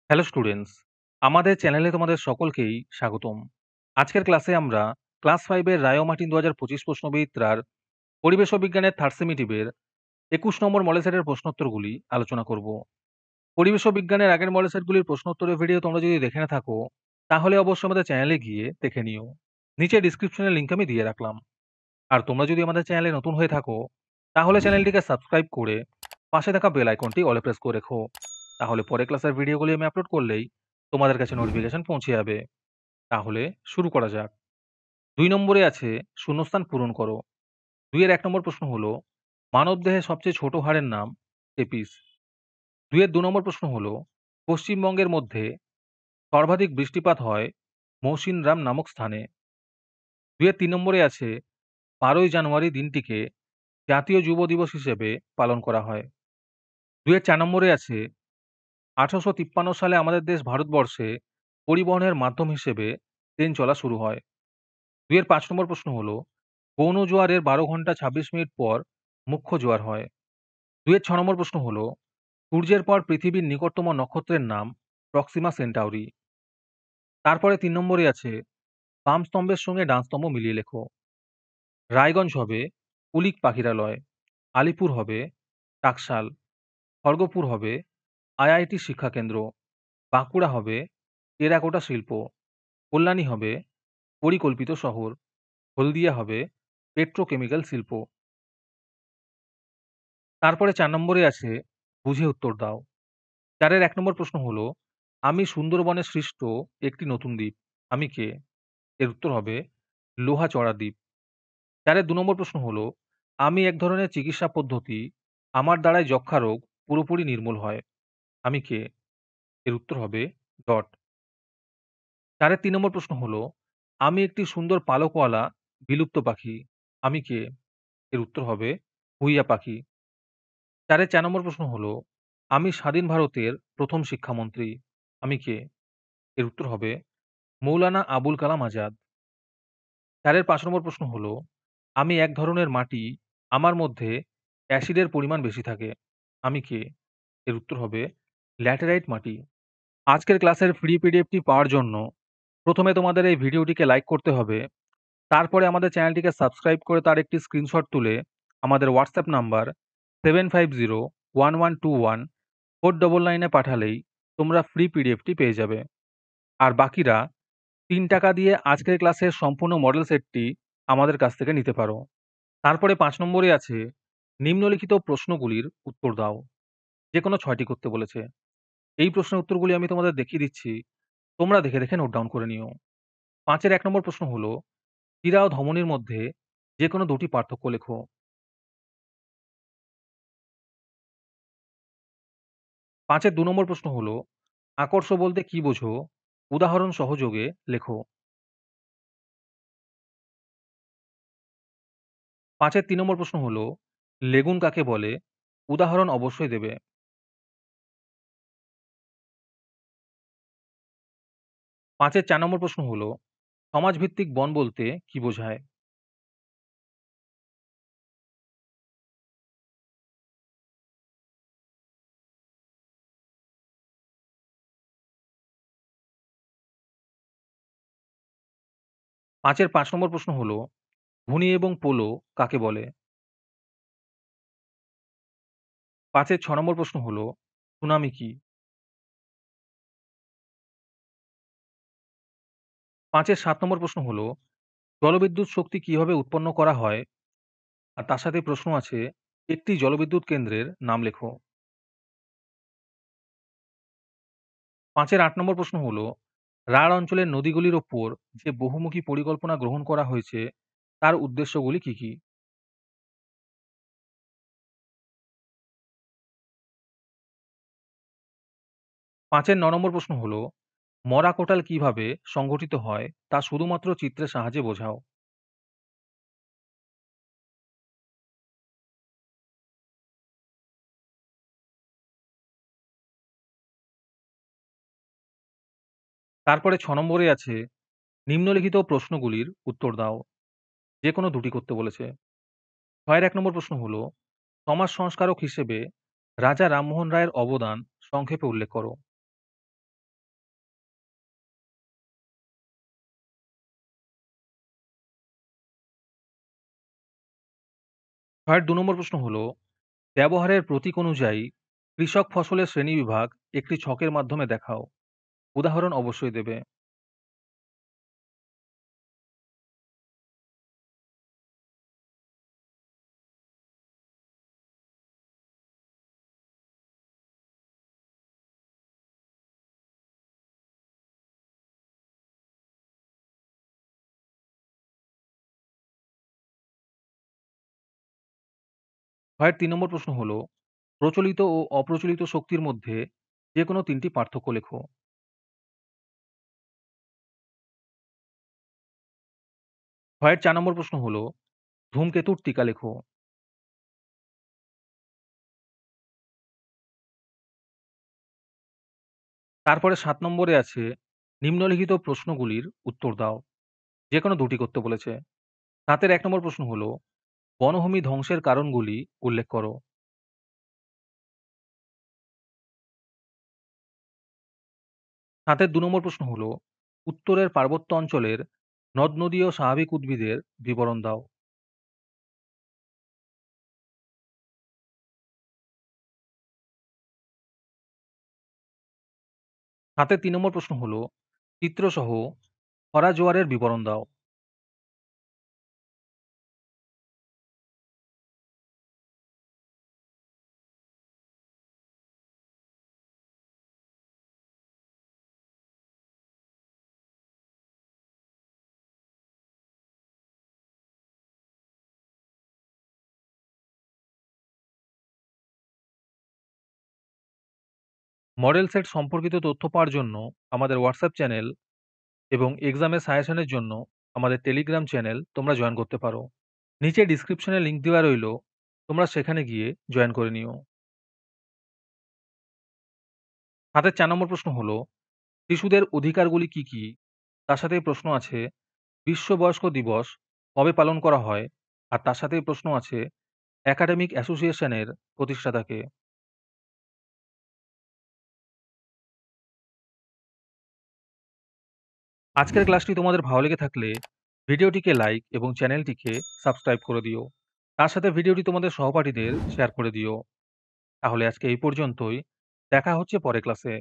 Hello students, আমাদের চ্যানেলে তোমাদের সকলকেই স্বাগতম। আজকের ক্লাসে আমরা ক্লাস 5 এর রায় ও মার্টিন ২০২৫ প্রশ্নবিচিত্রার পরিবেশ ও বিজ্ঞানের থার্ড সেমিটিভের ২১ নম্বর মডেল সেটের প্রশ্নোত্তরগুলি আলোচনা করব। পরিবেশ ও বিজ্ঞানের আগের মডেল সেটগুলির প্রশ্নোত্তরের ভিডিও তোমরা যদি দেখে না থাকো, তাহলে অবশ্যই আমাদের চ্যানেলে গিয়ে দেখে নিও। নিচে ডিসক্রিপশনে লিংক আমি দিয়ে রাখলাম। আর তোমরা যদি আমাদের চ্যানেলে নতুন হয়ে থাকো, তাহলে চ্যানেলটিকে সাবস্ক্রাইব করে পাশে থাকা বেল আইকনটি অলে প্রেস করে রেখো। তাহলে পরের ক্লাসের ভিডিওগুলি আমি আপলোড করলেই তোমাদের কাছে নোটিফিকেশন পৌঁছে যাবে। তাহলে শুরু করা যাক। ২ নম্বরে আছে শূন্যস্থান পূরণ করো। ২ এর ১ নম্বর প্রশ্ন হলো, মানবদেহে সবচেয়ে ছোট হাড়ের নাম এপিস। ২ এর ২ নম্বর প্রশ্ন হলো, পশ্চিমবঙ্গের মধ্যে সর্বাধিক বৃষ্টিপাত হয় মৌসিনরাম নামক স্থানে। ২ এর ৩ নম্বরে আছে ১২ই জানুয়ারি দিনটিকে জাতীয় যুব দিবস হিসেবে পালন করা হয়। ২ এর ৪ নম্বরে আছে ১৮৫৩ সালে আমাদের দেশ ভারতবর্ষে পরিবহনের মাধ্যম হিসেবে ট্রেন চলা শুরু হয়। ২ এর ৫ নম্বর প্রশ্ন হলো, গৌণ জোয়ারের ১২ ঘন্টা ২৬ মিনিট পর মুখ্য জোয়ার হয়। ২ এর ৬ নম্বর প্রশ্ন হলো, সূর্যের পর পৃথিবীর নিকটতম নক্ষত্রের নাম প্রক্সিমা সেন্টাউরি। তারপরে ৩ নম্বরে আছে বাম স্তম্ভের সঙ্গে ডান স্তম্ভ মিলিয়ে লেখো। রায়গঞ্জ হবে কুলিক পাখিরালয়, আলিপুর হবে টাকশাল, খড়গপুর হবে আইআইটি শিক্ষাকেন্দ্র, বাঁকুড়া হবে টেরাকোটা শিল্প, কল্যাণী হবে পরিকল্পিত শহর, হলদিয়া হবে পেট্রোকেমিক্যাল শিল্প। তারপরে ৪ নম্বরে আছে বুঝে উত্তর দাও। ৪ এর ১ নম্বর প্রশ্ন হলো, আমি সুন্দরবনে সৃষ্ট একটি নতুন দ্বীপ। আমি কে? এর উত্তর হবে লোহাচড়া দ্বীপ। ৪ এর ২ নম্বর প্রশ্ন হলো, আমি এক ধরনের চিকিৎসা পদ্ধতি, আমার দ্বারাই যক্ষ্মা রোগ পুরোপুরি নির্মূল হয়। আমি কে? এর উত্তর হবে ডট। ৪ এর ৩ নম্বর প্রশ্ন হলো, আমি একটি সুন্দর পালকওয়ালা বিলুপ্ত পাখি। আমি কে? এর উত্তর হবে হুইয়া পাখি। ৪ এর ৪ নম্বর প্রশ্ন হলো, আমি স্বাধীন ভারতের ১ম শিক্ষামন্ত্রী। আমি কে? এর উত্তর হবে মৌলানা আবুল কালাম আজাদ। ৪ এর ৫ নম্বর প্রশ্ন হলো, আমি এক ধরনের মাটি, আমার মধ্যে অ্যাসিডের পরিমাণ বেশি থাকে। আমি কে? এর উত্তর হবে ল্যাটেরাইট মাটি। আজকের ক্লাসের ফ্রি পিডিএফটি পাওয়ার জন্য প্রথমে তোমাদের এই ভিডিওটিকে লাইক করতে হবে। তারপরে আমাদের চ্যানেলটিকে সাবস্ক্রাইব করে তার একটি স্ক্রিনশট তুলে আমাদের হোয়াটসঅ্যাপ নাম্বার 7501121499 এ পাঠালেই তোমরা ফ্রি পিডিএফটি পেয়ে যাবে। আর বাকিরা ৳৩ দিয়ে আজকের ক্লাসের সম্পূর্ণ মডেল সেটটি আমাদের কাছ থেকে নিতে পারো। তারপরে ৫ নম্বরে আছে নিম্নলিখিত প্রশ্নগুলির উত্তর দাও। যেকোনো ৬টি করতে বলেছে। এই প্রশ্নের উত্তরগুলি আমি তোমাদের দেখিয়ে দিচ্ছি। তোমরা দেখে, দেখে নোট ডাউন করে নিও। ৫ এর ১ নম্বর প্রশ্ন হলো, শিরা ও ধমনীর মধ্যে যেকোনো ২ টি পার্থক্য লেখো। ৫ এর ২ নম্বর প্রশ্ন হলো, আকর্ষ বলতে কি বোঝো? উদাহরণ সহযোগে লেখো। ৫ এর ৩ নম্বর প্রশ্ন হলো, লেগুন কাকে বলে? উদাহরণ অবশ্যই দেবে। ৫ এর ৪ নম্বর প্রশ্ন হলো, সমাজভিত্তিক বন বলতে কি বোঝায়? ৫ এর ৫ নম্বর প্রশ্ন হলো, ঘুনি এবং পোলো কাকে বলে? ৫ এর ৬ নম্বর প্রশ্ন হলো, সুনামি কি? ৫ এর ৭ নম্বর প্রশ্ন হলো, জলবিদ্যুৎ শক্তি কিভাবে উৎপন্ন করা হয়? আর তার সাথে প্রশ্ন আছে, একটি জলবিদ্যুৎ কেন্দ্রের নাম লেখো। ৫ এর ৮ নম্বর প্রশ্ন হলো, রাঢ় অঞ্চলের নদীগুলির ওপর যে বহুমুখী পরিকল্পনা গ্রহণ করা হয়েছে, তার উদ্দেশ্যগুলি কি, কি? ৫ এর ৯ নম্বর প্রশ্ন হলো, মরা কোটাল কিভাবে সংঘটিত হয় তা শুধুমাত্র চিত্রের সাহায্যে বোঝাও। তারপরে ৬ নম্বরে আছে, নিম্নলিখিত প্রশ্নগুলির উত্তর দাও। যেকোনো ২ টি করতে বলেছে। ৬ এর ১ নম্বর প্রশ্ন হলো, সমাজ সংস্কারক হিসেবে রাজা রামমোহন রায়ের অবদান সংক্ষেপে উল্লেখ করো। ছয়ের ২ নম্বর প্রশ্ন হলো, ব্যবহারের প্রতীক অনুযায়ী কৃষক ফসলের শ্রেণীবিভাগ একটি ছকের মাধ্যমে দেখাও। উদাহরণ অবশ্যই দেবে। ছয়ের ৩ নম্বর প্রশ্ন হলো, প্রচলিত ও অপ্রচলিত শক্তির মধ্যে যেকোনো ৩ টি পার্থক্য লেখো। ছয়ের ৪ নম্বর প্রশ্ন হলো, ধূমকেতুর টিকা লেখো। তারপরে ৭ নম্বরে আছে, নিম্নলিখিত প্রশ্নগুলির উত্তর দাও। যেকোনো ২ টি করতে বলেছে। ৭ এর ১ নম্বর প্রশ্ন হলো, বনভূমি ধ্বংসের কারণগুলি উল্লেখ করো। ৭ এর ২ নম্বর প্রশ্ন হলো, উত্তরের পার্বত্য অঞ্চলের নদ-নদী ও স্বাভাবিক উদ্ভিদের বিবরণ দাও। ৭ এর ৩ নম্বর প্রশ্ন হলো, চিত্রসহ খরা জোয়ারের বিবরণ দাও। 'মডেল সেট' সম্পর্কিত তথ্য পাওয়ার জন্য আমাদের হোয়াটসঅ্যাপ চ্যানেল এবং এক্সামের সাজেশনের জন্য আমাদের টেলিগ্রাম চ্যানেল তোমরা জয়েন করতে পারো। নিচে ডেসক্রিপশনে লিংক দেওয়া রইলো। তোমরা সেখানে গিয়ে জয়েন করে নিও। হাতের ৪ নম্বর প্রশ্ন হলো, শিশুদের অধিকারগুলি কি, কি? তার সাথেই প্রশ্ন আছে, বিশ্ব বয়স্ক দিবস কবে পালন করা হয়? আর তার সাথেই প্রশ্ন আছে, একাডেমিক অ্যাসোসিয়েশনের প্রতিষ্ঠাতা কে? আজকের ক্লাসটি তোমাদের ভালো লেগে থাকলে ভিডিওটিকে লাইক এবং চ্যানেলটিকে সাবস্ক্রাইব করে দিও। তার সাথে ভিডিওটি তোমাদের সহপাঠীদের শেয়ার করে দিও। তাহলে আজকে এই পর্যন্তই। দেখা হচ্ছে পরের ক্লাসে।